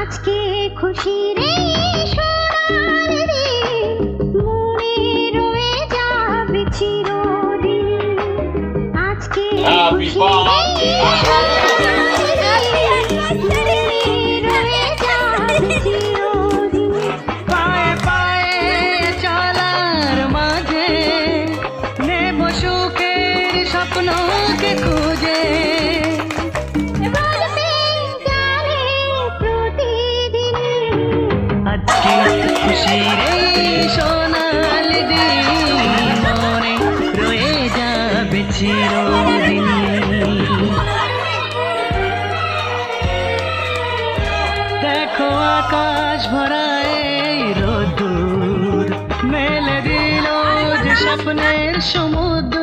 আজকে খুশির এই সোনার দিন মনে রয়ে যাবে চিরদিন। আজকে খুশির এই সোনার দিন মনে রয়ে যাবে চিরদিন। পায়ে পায়ে চলার মাঝে নেব সুখের স্বপ্নকে খুঁজে। আজকে খুশির এই সোনালি দিন মনে রয়ে যাবে চিরদিন। দেখো আকাশ ভরা এই রোদ্দুর মেলে দিল যে স্বপ্নের সমুদ্র।